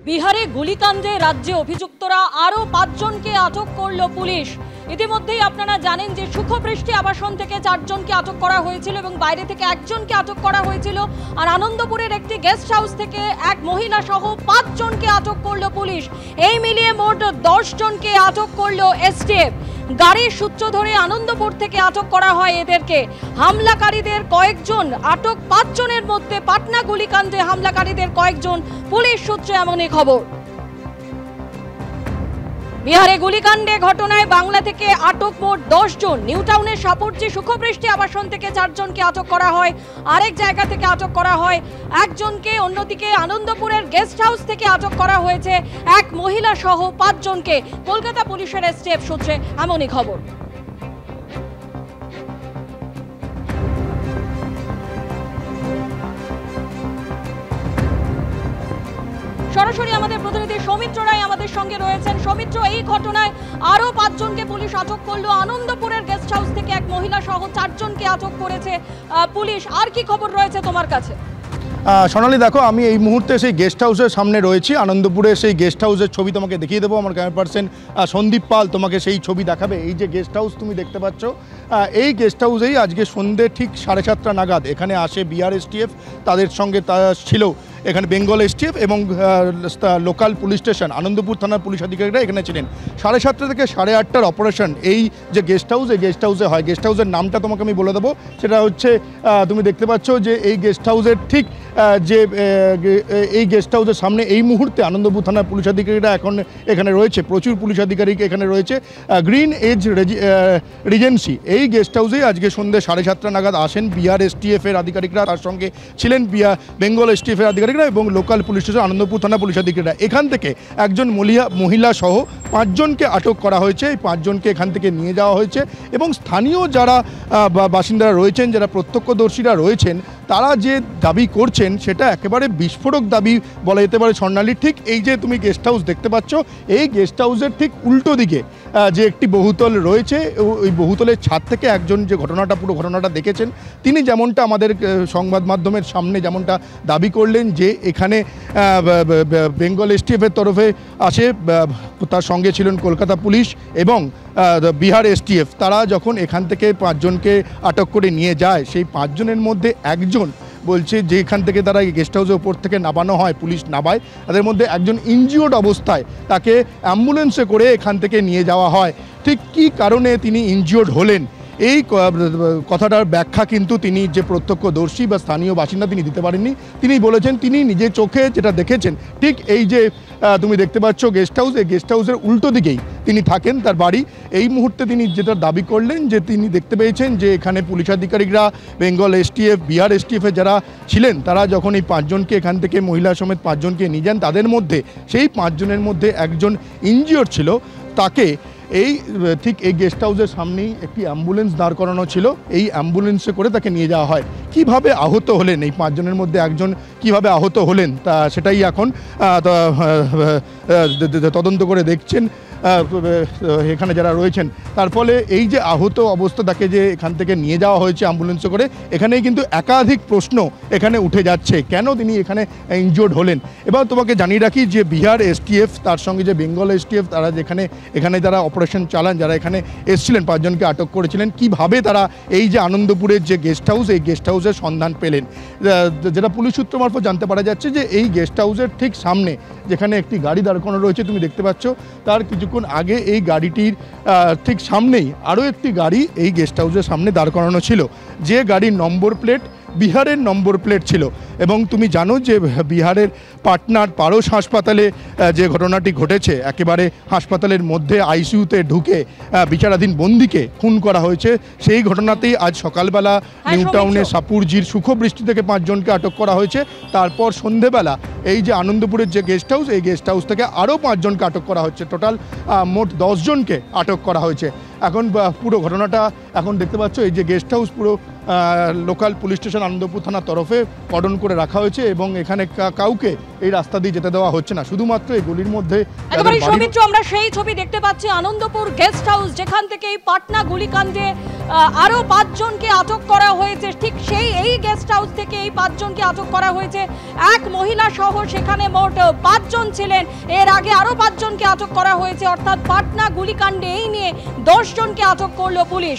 বিহারে গুলিকাণ্ডে রাজ্যে অভিযুক্তরা আরও ৫ জনকে আটক করল পুলিশ। ইতিমধ্যেই আপনারা জানেন যে সুখবৃষ্টি আবাসন থেকে ৪ জনকে আটক করা হয়েছিল এবং বাইরে থেকে ১ জনকে আটক করা হয়েছিল। আর আনন্দপুরের একটি গেস্ট হাউস থেকে এক মহিলা সহ ৫ জনকে আটক করল পুলিশ। এই মিলিয়ে মোট ১০ জনকে আটক করল এসটিএফ। গাড়ির সূত্র ধরে আনন্দপুর থেকে আটক করা হয় এদেরকে। হামলাকারীদের কয়েকজন আটক, ৫ জনের মধ্যে পাটনা গুলিকাণ্ডে হামলাকারীদের কয়েকজন, পুলিশ সূত্রে এমনই খবর। বিহারে গুলিকাণ্ডে ঘটনায় বাংলা থেকে আটক মোট ১০ জন। নিউ টাউনের সাপুরজি সুখবৃষ্টি আবাসন থেকে ৪ জনকে আটক করা হয়, আরেক জায়গা থেকে আটক করা হয় ১ জনকে। অন্যদিকে আনন্দপুরের গেস্ট হাউস থেকে আটক করা হয়েছে এক মহিলা সহ ৫ জনকে। কলকাতা পুলিশের এসটিএফ সূত্রে এমনই খবর। সরাসরি আমাদের প্রতিনিধি সৌমিত্র রায় আমাদের সঙ্গে রয়েছেন। সৌমিত্র, এই ঘটনায় আরো ৫ জনকে পুলিশ আটক করলো। আনন্দপুরের গেস্ট হাউস থেকে এক মহিলা সহ ৪ জনকে আটক করেছে পুলিশ। আর কি খবর রয়েছে তোমার কাছে? সোনালি, দেখো, আমি এই মুহূর্তে সেই গেস্ট হাউসের সামনে রয়েছি। আনন্দপুরের সেই গেস্ট হাউসের ছবি তোমাকে দেখিয়ে দেবো। আমার ক্যামেরা পার্সন সন্দীপ পাল তোমাকে সেই ছবি দেখাবে। এই যে গেস্ট হাউস তুমি দেখতে পাচ্ছ, এই গেস্ট হাউসেই আজকে সন্ধ্যে ঠিক 7:30 নাগাদ এখানে আসে বিহার এসটিএফ। তাদের সঙ্গে ছিল এখানে বেঙ্গল এসটিএফ এবং লোকাল পুলিশ স্টেশন আনন্দপুর থানার পুলিশ আধিকারিকরা এখানে ছিলেন। 7:30 থেকে 8:30 অপারেশন এই যে গেস্ট হাউস, এই গেস্ট হাউসে হয়। গেস্ট হাউসের নামটা তোমাকে আমি বলে দেবো। সেটা হচ্ছে, তুমি দেখতে পাচ্ছ যে এই গেস্ট হাউসের ঠিক যে এই গেস্ট হাউসের সামনে এই মুহূর্তে আনন্দপুর থানার পুলিশ আধিকারিকরা এখন এখানে রয়েছে। প্রচুর পুলিশ আধিকারিক এখানে রয়েছে। গ্রিন এজ রিজেন্সি এই গেস্ট হাউসেই আজকে সন্ধ্যে 7:30 নাগাদ আসেন বিহার এসটিএফের আধিকারিকরা। তার সঙ্গে ছিলেন বেঙ্গল এসটিএফের আধিকারিকরা এবং লোকাল পুলিশ স্টেশন আনন্দপুর থানা পুলিশ আধিকারিকরা। এখান থেকে একজন মহিলা সহ ৫ জনকে আটক করা হয়েছে। এই ৫ জনকে এখান থেকে নিয়ে যাওয়া হয়েছে এবং স্থানীয় যারা বাসিন্দারা রয়েছেন, যারা প্রত্যক্ষদর্শীরা রয়েছেন, তারা যে দাবি করছেন সেটা একেবারে বিস্ফোরক দাবি বলা যেতে পারে। স্বর্ণালী, ঠিক এই যে তুমি গেস্ট হাউস দেখতে পাচ্ছ, এই গেস্ট হাউসের ঠিক উল্টো দিকে যে একটি বহুতল রয়েছে, ওই বহুতলের ছাদ থেকে একজন যে পুরো ঘটনাটা দেখেছেন, তিনি যেমনটা আমাদের সংবাদ মাধ্যমের সামনে যেমনটা দাবি করলেন যে এখানে বেঙ্গল এসটিএফের তরফে আসে, তার সঙ্গে ছিলেন কলকাতা পুলিশ এবং বিহার এসটিএফ। তারা যখন এখান থেকে ৫ জনকে আটক করে নিয়ে যায়, সেই ৫ জনের মধ্যে একজন বলছে যে এখান থেকে তারা গেস্ট হাউসের ওপর থেকে নামানো হয়, পুলিশ নামায়। তাদের মধ্যে একজন ইনজিওর্ড অবস্থায়, তাকে অ্যাম্বুলেন্সে করে এখান থেকে নিয়ে যাওয়া হয়। ঠিক কী কারণে তিনি ইনজিওর্ড হলেন, এই কথাটার ব্যাখ্যা কিন্তু তিনি যে প্রত্যক্ষদর্শী বা স্থানীয় বাসিন্দা তিনি দিতে পারেননি। তিনি বলেছেন তিনি নিজের চোখে যেটা দেখেছেন, ঠিক এই যে তুমি দেখতে পাচ্ছ গেস্ট হাউস, এই গেস্ট হাউসের উল্টো দিকেই তিনি থাকেন, তার বাড়ি। এই মুহূর্তে তিনি যেটা দাবি করলেন যে তিনি দেখতে পেয়েছেন যে এখানে পুলিশ আধিকারিকরা, বেঙ্গল এসটিএফ, বিহার এসটিএফের যারা ছিলেন, তারা যখন এই ৫ জনকে এখান থেকে মহিলা সমেত ৫ জনকে নিয়ে যান, তাদের মধ্যে সেই ৫ জনের মধ্যে একজন ইনজিওর্ড ছিল। তাকে ঠিক এই গেস্ট হাউসের সামনেই একটি অ্যাম্বুলেন্স দাঁড় করানো ছিল, এই অ্যাম্বুলেন্সে করে তাকে নিয়ে যাওয়া হয়। কিভাবে আহত হলেন এই ৫ জনের মধ্যে একজন, কিভাবে আহত হলেন তা সেটাই এখন তদন্ত করে দেখছেন এখানে যারা রয়েছেন। তার ফলে এই যে আহত অবস্থা, তাকে যে এখান থেকে নিয়ে যাওয়া হয়েছে অ্যাম্বুলেন্সে করে, এখানেই কিন্তু একাধিক প্রশ্ন এখানে উঠে যাচ্ছে, কেন তিনি এখানে ইনজিওর্ড হলেন। এবার তোমাকে জানিয়ে রাখি যে বিহার এসটিএফ তার সঙ্গে যে বেঙ্গল এসটিএফ, তারা এখানে যারা অপারেশন চালান, যারা এখানে এসছিলেন, ৫ জনকে আটক করেছিলেন, কিভাবে তারা এই যে আনন্দপুরের যে গেস্ট হাউস, এই গেস্ট হাউসের সন্ধান পেলেন। যেটা পুলিশ সূত্র মারফত জানতে পারা যাচ্ছে যে এই গেস্ট হাউসের ঠিক সামনে যেখানে একটি গাড়ি দাঁড় করানো রয়েছে, তুমি দেখতে পাচ্ছ, তার কিছুক্ষণ আগে এই গাড়িটির ঠিক সামনেই আরও একটি গাড়ি এই গেস্ট হাউসের সামনে দাঁড় করানো ছিল, যে গাড়ির নম্বর প্লেট বিহারের নম্বর প্লেট ছিল। এবং তুমি জানো যে বিহারের পাটনার পারস হাসপাতালে যে ঘটনাটি ঘটেছে, একেবারে হাসপাতালের মধ্যে আইসিইউতে ঢুকে বিচারাধীন বন্দিকে খুন করা হয়েছে। সেই ঘটনাতেই আজ সকালবেলা নিউ টাউনের সাপুরজির সুখবৃষ্টি থেকে ৫ জনকে আটক করা হয়েছে। তারপর সন্ধেবেলা এই যে আনন্দপুরের যে গেস্ট হাউস, এই গেস্ট হাউস থেকে আরও ৫ জনকে আটক করা হচ্ছে। টোটাল মোট 10 জনকে আটক করা হয়েছে। এখন পুরো ঘটনাটা এখন দেখতে পাচ্ছ, এই যে গেস্ট হাউস পুরো লোকাল পুলিশ স্টেশন আনন্দপুর থানার তরফে কর্ডন করে রাখা হয়েছে এবং এখানে কাউকে এই রাস্তা দিয়ে যেতে দেওয়া হচ্ছে না, শুধুমাত্র এই গলির মধ্যে। আমরা সেই ছবি দেখতে পাচ্ছি আনন্দপুর গেস্ট হাউস, যেখান থেকে এই পাটনা গুলিকাণ্ডে আরও 5 জনকে আটক করা হয়েছে। ঠিক এই গেস্ট হাউস থেকে এই 5 জনকে আটক করা হয়েছে। এক মহিলা সহ সেখানে মোট 5 জন ছিলেন। এর আগে আরও 5 জনকে আটক করা হয়েছে, অর্থাৎ পাটনা গুলিকাণ্ডে এই নিয়ে 10 জনকে আটক করলো পুলিশ।